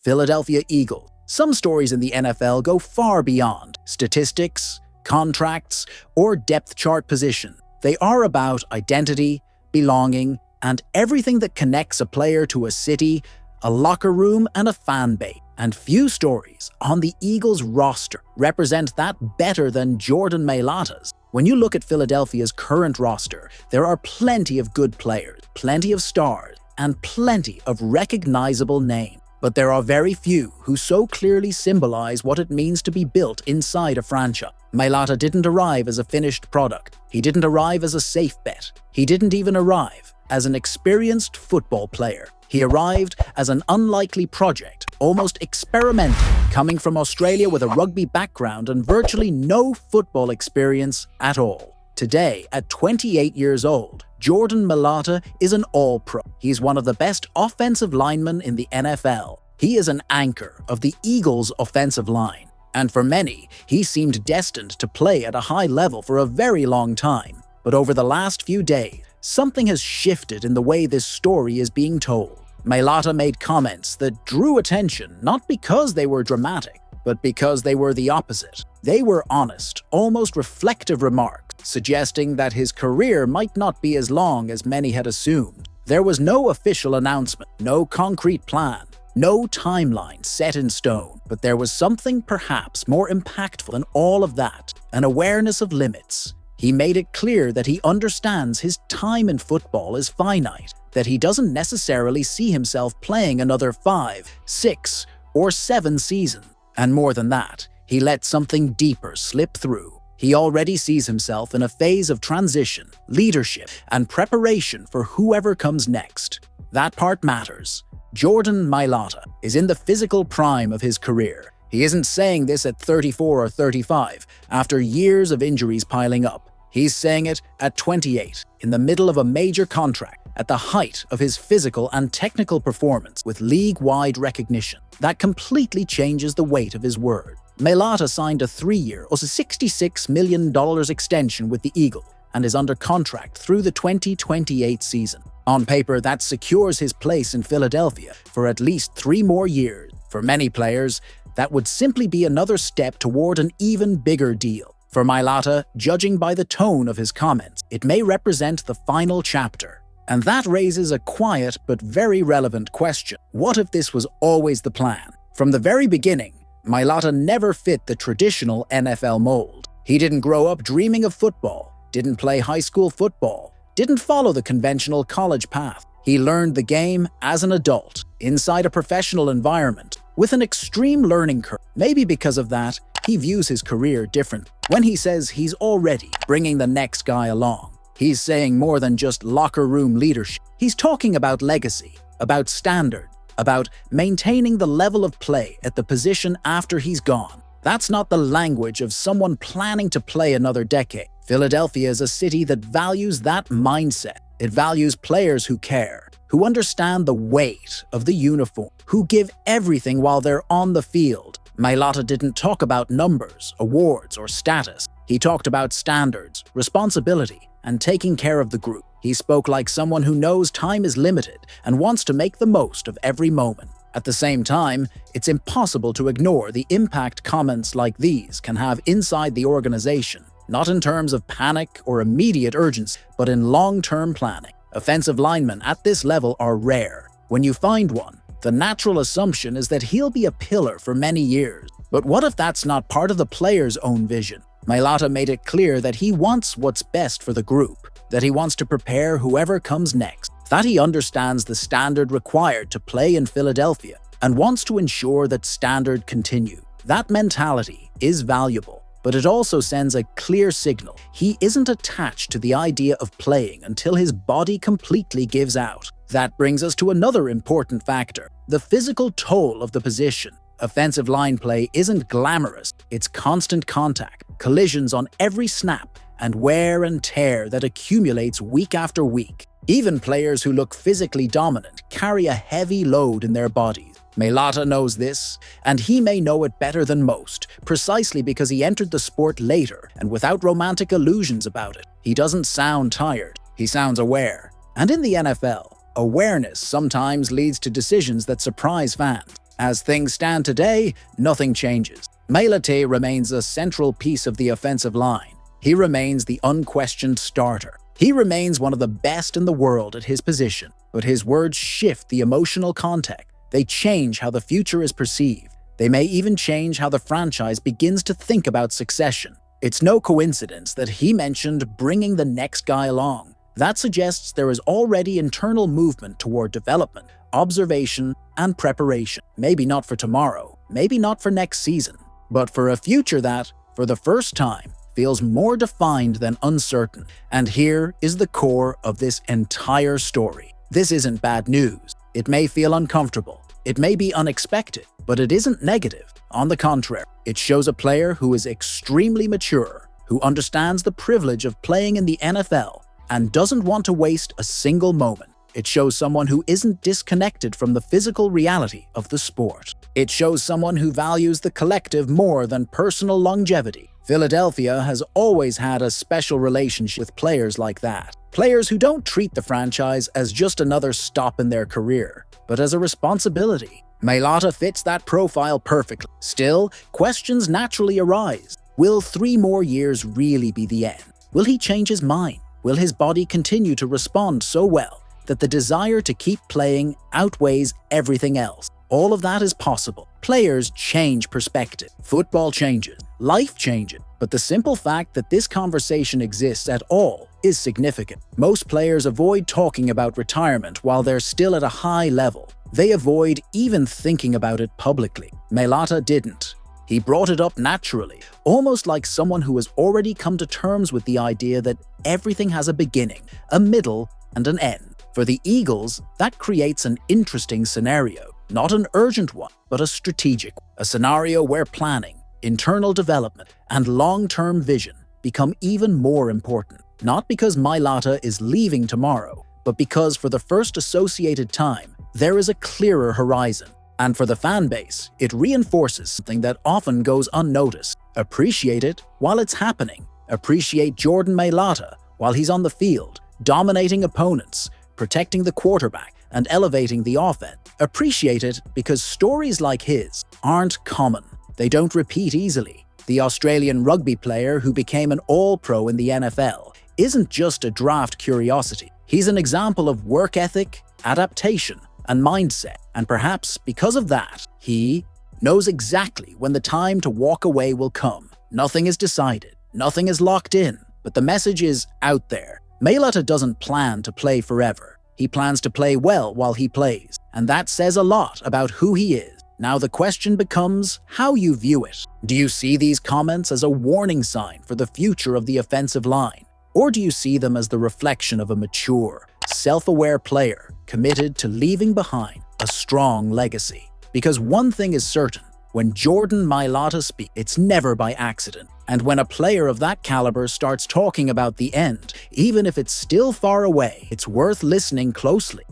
Philadelphia Eagles. Some stories in the NFL go far beyond statistics, contracts, or depth chart position. They are about identity, belonging, and everything that connects a player to a city, a locker room, and a fan base. And few stories on the Eagles roster represent that better than Jordan Mailata's. When you look at Philadelphia's current roster, there are plenty of good players, plenty of stars, and plenty of recognizable names. But there are very few who so clearly symbolize what it means to be built inside a franchise. Mailata didn't arrive as a finished product. He didn't arrive as a safe bet. He didn't even arrive as an experienced football player. He arrived as an unlikely project, almost experimental, coming from Australia with a rugby background and virtually no football experience at all. Today, at 28 years old, Jordan Mailata is an all-pro. He's one of the best offensive linemen in the NFL. He is an anchor of the Eagles' offensive line. And for many, he seemed destined to play at a high level for a very long time. But over the last few days, something has shifted in the way this story is being told. Mailata made comments that drew attention not because they were dramatic, but because they were the opposite. They were honest, almost reflective remarks, suggesting that his career might not be as long as many had assumed. There was no official announcement, no concrete plan, no timeline set in stone, but there was something perhaps more impactful than all of that, an awareness of limits. He made it clear that he understands his time in football is finite, that he doesn't necessarily see himself playing another 5, 6, or 7 seasons. And more than that, he let something deeper slip through. He already sees himself in a phase of transition, leadership, and preparation for whoever comes next. That part matters. Jordan Mailata is in the physical prime of his career. He isn't saying this at 34 or 35, after years of injuries piling up. He's saying it at 28, in the middle of a major contract, at the height of his physical and technical performance with league-wide recognition. That completely changes the weight of his word. Mailata signed a 3-year, $66 million extension with the Eagles and is under contract through the 2028 season. On paper, that secures his place in Philadelphia for at least 3 more years. For many players, that would simply be another step toward an even bigger deal. For Mailata, judging by the tone of his comments, it may represent the final chapter. And that raises a quiet but very relevant question. What if this was always the plan? From the very beginning, Mailata never fit the traditional NFL mold. He didn't grow up dreaming of football, didn't play high school football, didn't follow the conventional college path. He learned the game as an adult, inside a professional environment, with an extreme learning curve. Maybe because of that, he views his career differently. When he says he's already bringing the next guy along, he's saying more than just locker room leadership. He's talking about legacy, about standard, about maintaining the level of play at the position after he's gone. That's not the language of someone planning to play another decade. Philadelphia is a city that values that mindset. It values players who care, who understand the weight of the uniform, who give everything while they're on the field. Mailata didn't talk about numbers, awards, or status. He talked about standards, responsibility, and taking care of the group. He spoke like someone who knows time is limited and wants to make the most of every moment. At the same time, it's impossible to ignore the impact comments like these can have inside the organization, not in terms of panic or immediate urgency, but in long-term planning. Offensive linemen at this level are rare. When you find one, the natural assumption is that he'll be a pillar for many years. But what if that's not part of the player's own vision? Mailata made it clear that he wants what's best for the group, that he wants to prepare whoever comes next, that he understands the standard required to play in Philadelphia and wants to ensure that standard continue. That mentality is valuable, but it also sends a clear signal. He isn't attached to the idea of playing until his body completely gives out. That brings us to another important factor, the physical toll of the position. Offensive line play isn't glamorous, it's constant contact, collisions on every snap, and wear and tear that accumulates week after week. Even players who look physically dominant carry a heavy load in their bodies. Mailata knows this, and he may know it better than most, precisely because he entered the sport later and without romantic illusions about it. He doesn't sound tired, he sounds aware. And in the NFL, awareness sometimes leads to decisions that surprise fans. As things stand today, nothing changes. Mailata remains a central piece of the offensive line. He remains the unquestioned starter. He remains one of the best in the world at his position, but his words shift the emotional context. They change how the future is perceived. They may even change how the franchise begins to think about succession. It's no coincidence that he mentioned bringing the next guy along. That suggests there is already internal movement toward development, observation, and preparation. Maybe not for tomorrow, maybe not for next season, but for a future that, for the first time, feels more defined than uncertain. And here is the core of this entire story. This isn't bad news. It may feel uncomfortable. It may be unexpected, but it isn't negative. On the contrary, it shows a player who is extremely mature, who understands the privilege of playing in the NFL and doesn't want to waste a single moment. It shows someone who isn't disconnected from the physical reality of the sport. It shows someone who values the collective more than personal longevity. Philadelphia has always had a special relationship with players like that. Players who don't treat the franchise as just another stop in their career, but as a responsibility. Mailata fits that profile perfectly. Still, questions naturally arise. Will 3 more years really be the end? Will he change his mind? Will his body continue to respond so well that the desire to keep playing outweighs everything else? All of that is possible. Players change perspective. Football changes. Life changes. But the simple fact that this conversation exists at all is significant. Most players avoid talking about retirement while they're still at a high level. They avoid even thinking about it publicly. Mailata didn't. He brought it up naturally, almost like someone who has already come to terms with the idea that everything has a beginning, a middle, and an end. For the Eagles, that creates an interesting scenario. Not an urgent one, but a strategic one. A scenario where planning, internal development, and long-term vision become even more important. Not because Mailata is leaving tomorrow, but because for the first associated time, there is a clearer horizon. And for the fan base, it reinforces something that often goes unnoticed. Appreciate it while it's happening. Appreciate Jordan Mailata while he's on the field, dominating opponents, protecting the quarterback, and elevating the offense. Appreciate it because stories like his aren't common. They don't repeat easily. The Australian rugby player who became an All-Pro in the NFL isn't just a draft curiosity. He's an example of work ethic, adaptation, and mindset. And perhaps because of that, he knows exactly when the time to walk away will come. Nothing is decided. Nothing is locked in. But the message is out there. Mailata doesn't plan to play forever. He plans to play well while he plays. And that says a lot about who he is. Now the question becomes how you view it. Do you see these comments as a warning sign for the future of the offensive line? Or do you see them as the reflection of a mature, self-aware player committed to leaving behind a strong legacy? Because one thing is certain, when Jordan Mailata speaks, it's never by accident. And when a player of that caliber starts talking about the end, even if it's still far away, it's worth listening closely.